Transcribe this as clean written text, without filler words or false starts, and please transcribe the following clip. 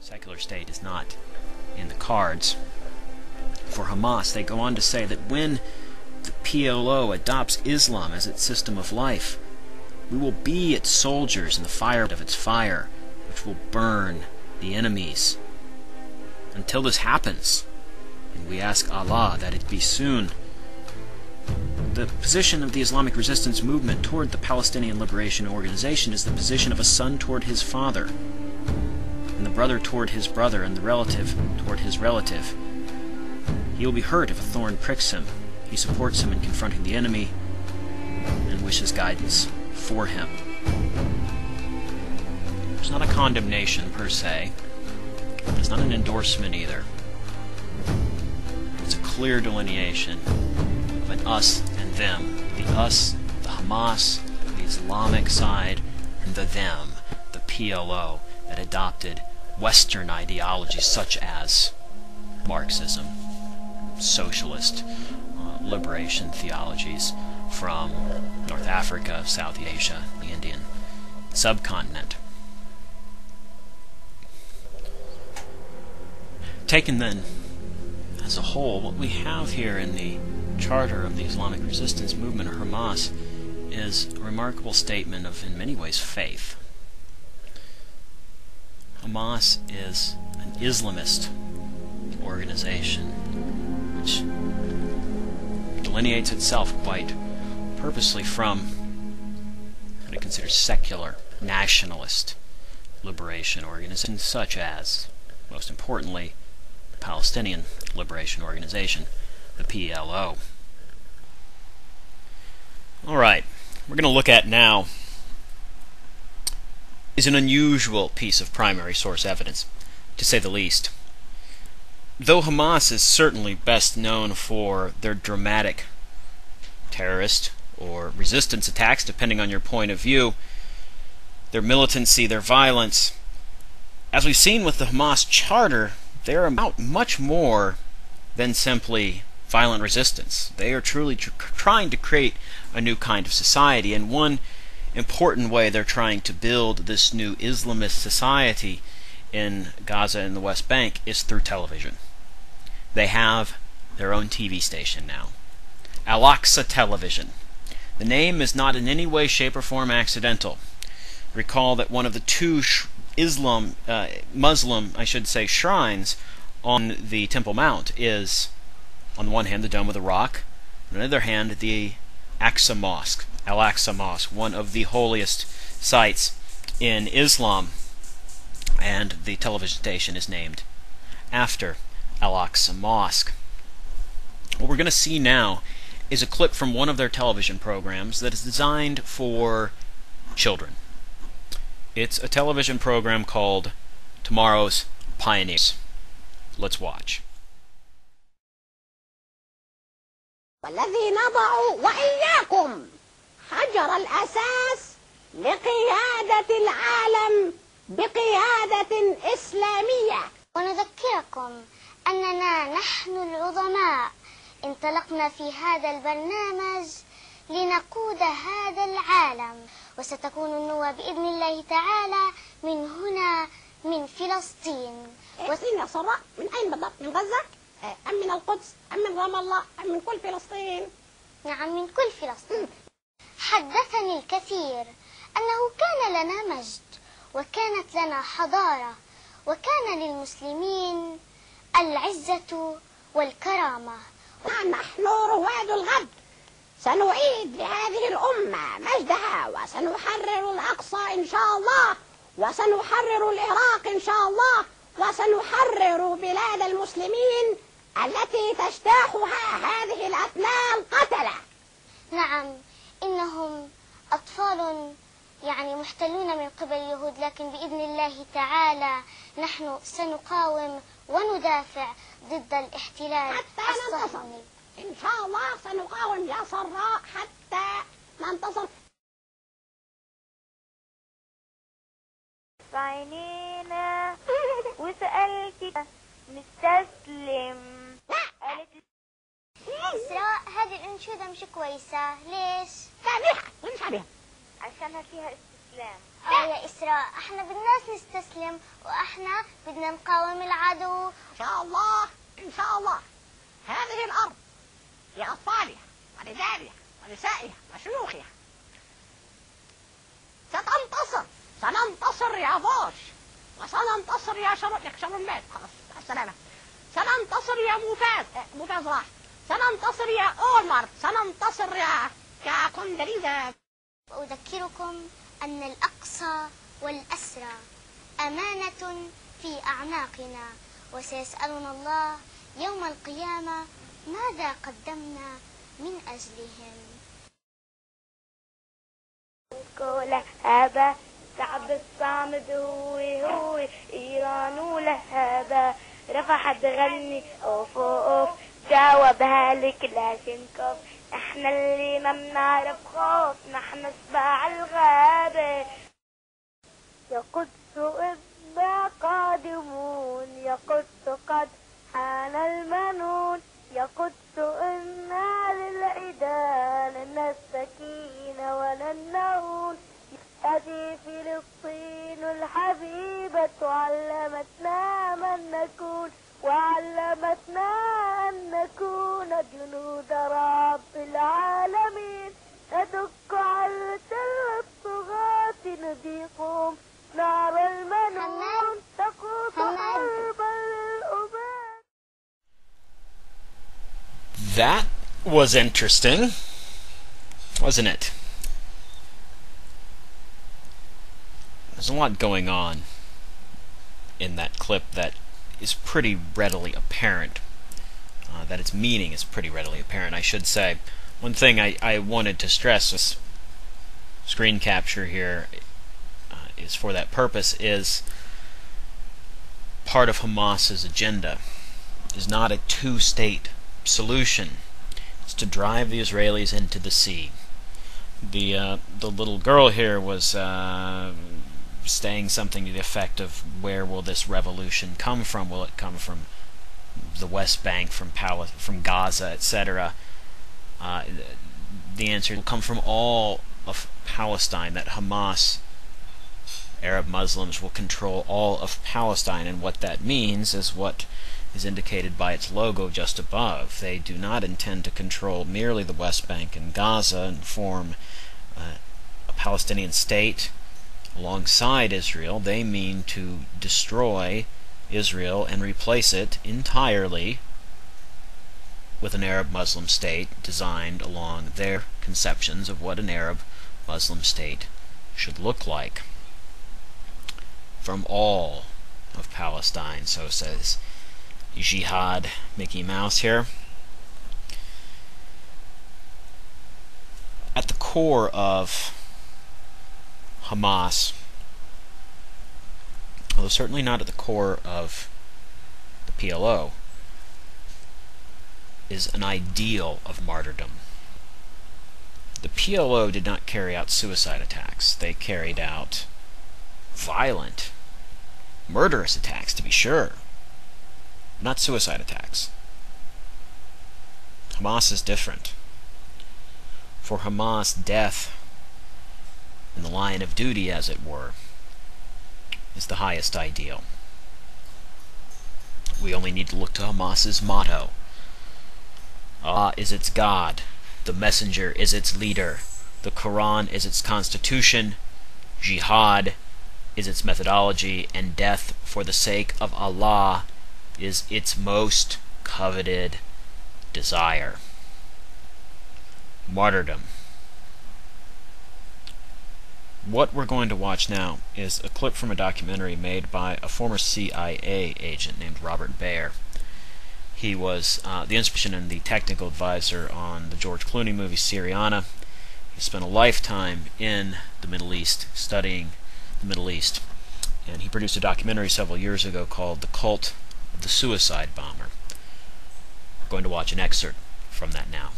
secular state is not in the cards. For Hamas, they go on to say that when the PLO adopts Islam as its system of life, we will be its soldiers in the fire of its fire, which will burn the enemies. Until this happens, and we ask Allah that it be soon, the position of the Islamic resistance movement toward the Palestinian Liberation Organization is the position of a son toward his father, and the brother toward his brother, and the relative toward his relative. He will be hurt if a thorn pricks him. He supports him in confronting the enemy and wishes guidance for him. It's not a condemnation per se. It's not an endorsement either. It's a clear delineation of an us and them. The us, the Hamas, the Islamic side, and the them, the PLO, that adopted Western ideologies such as Marxism, socialist liberation theologies from North Africa, South Asia, the Indian subcontinent. Taken then as a whole, what we have here in the charter of the Islamic resistance movement, or Hamas, is a remarkable statement of, in many ways, faith. Hamas is an Islamist organization which delineates itself quite purposely from what it considers secular, nationalist liberation organizations such as, most importantly, the Palestinian Liberation Organization, the PLO. Alright, we're going to look at now is an unusual piece of primary source evidence, to say the least. Though Hamas is certainly best known for their dramatic terrorist or resistance attacks, depending on your point of view, their militancy, their violence, as we've seen with the Hamas charter, they're about much more than simply violent resistance. They are truly trying to create a new kind of society, and one important way they're trying to build this new Islamist society in Gaza and the West Bank is through television. They have their own TV station now, Al-Aqsa Television. The name is not in any way, shape, or form accidental. Recall that one of the two Muslim shrines on the Temple Mount is, on the one hand, the Dome of the Rock, on the other hand, the Aqsa Mosque, Al-Aqsa Mosque, one of the holiest sites in Islam, and the television station is named after Al-Aqsa Mosque. What we're going to see now is a clip from one of their television programs that is designed for children. It's a television program called Tomorrow's Pioneers. Let's watch. والذي نضع وإياكم حجر الأساس لقيادة العالم بقيادة إسلامية. ونذكركم أننا نحن العظماء انطلقنا في هذا البرنامج لنقود هذا العالم، وستكون النوى بإذن الله تعالى من هنا من فلسطين. فلسطين يا سراء من أين بالضبط؟ من غزة؟ أم من القدس؟ أم من رام الله؟ أم من كل فلسطين؟ نعم، من كل فلسطين. حدثني الكثير أنه كان لنا مجد وكانت لنا حضارة وكان للمسلمين العزة والكرامة. نحن رواد الغد سنعيد لهذه الأمة مجدها، وسنحرر الأقصى إن شاء الله، وسنحرر العراق إن شاء الله، وسنحرر بلاد المسلمين التي تجتاحها هذه الأثناء القتلة. نعم، إنهم أطفال محتلون من قبل اليهود، لكن بإذن الله تعالى نحن سنقاوم وندافع ضد الاحتلال الصهيوني. إن شاء الله سنقاوم يا سراء حتى ننتصر. عينينا وسألتك مستسلم. إسراء، هذه الأنشودة مش كويسة. ليش؟ لا، مش عليها عشانها فيها استسلام. نستسلم. يا إسراء، احنا بدناش نستسلم، واحنا بدنا نقاوم العدو. إن شاء الله، إن شاء الله هذه الأرض لأطفالها ورجالها ونسائها وشيوخها ستنتصر. سننتصر يا بوش، وسننتصر يا شرمات. خلاص السلامة. سننتصر يا موفاز راح. سننتصر يا أولمارت. سننتصر يا كوندريزا. وأذكركم أن الأقصى والأسرى أمانة في أعناقنا، وسيسألنا الله يوم القيامة ماذا قدمنا من أجلهم. لهابة شعب الصامد هو إيران لهابة رفعت تغني أوف أوف جاوبها لك لاشنكوف. احنا اللي ما بنعرف خوف، نحن سباع الغابة. يا قدس إذا قادمون، يا قدس قد حان المنون، يا قدس إنا للعدا لنا السكينة ولا النون. هذه فلسطين الحبيبة علمتنا من نكون، وعلمتنا أن نكون جنود رب العالمين. ندك على الطغاة نذيقهم نار المنون تقوط قلب الأباد. That was interesting, wasn't it? There's a lot going on in that clip that is pretty readily apparent, that its meaning is pretty readily apparent, I should say. One thing I wanted to stress, this screen capture here is for that purpose, is part of Hamas's agenda is not a two-state solution. It's to drive the Israelis into the sea. The little girl here was saying something to the effect of, where will this revolution come from? Will it come from the West Bank, from Gaza, etc.? The answer will come from all of Palestine, that Hamas, Arab Muslims, will control all of Palestine, and what that means is what is indicated by its logo just above. They do not intend to control merely the West Bank and Gaza and form a Palestinian state alongside Israel. They mean to destroy Israel and replace it entirely with an Arab Muslim state designed along their conceptions of what an Arab Muslim state should look like. From all of Palestine, so says Jihad Mickey Mouse here. At the core of Hamas, although certainly not at the core of the PLO, is an ideal of martyrdom. The PLO did not carry out suicide attacks. They carried out violent, murderous attacks, to be sure, not suicide attacks. Hamas is different. For Hamas, death in the line of duty, as it were, is the highest ideal. We only need to look to Hamas's motto. Allah is its God, the Messenger is its leader, the Quran is its constitution, jihad is its methodology, and death for the sake of Allah is its most coveted desire. Martyrdom. What we're going to watch now is a clip from a documentary made by a former CIA agent named Robert Baer. He was the inspiration and the technical advisor on the George Clooney movie Syriana. He spent a lifetime in the Middle East, studying the Middle East. And he produced a documentary several years ago called The Cult of the Suicide Bomber. We're going to watch an excerpt from that now.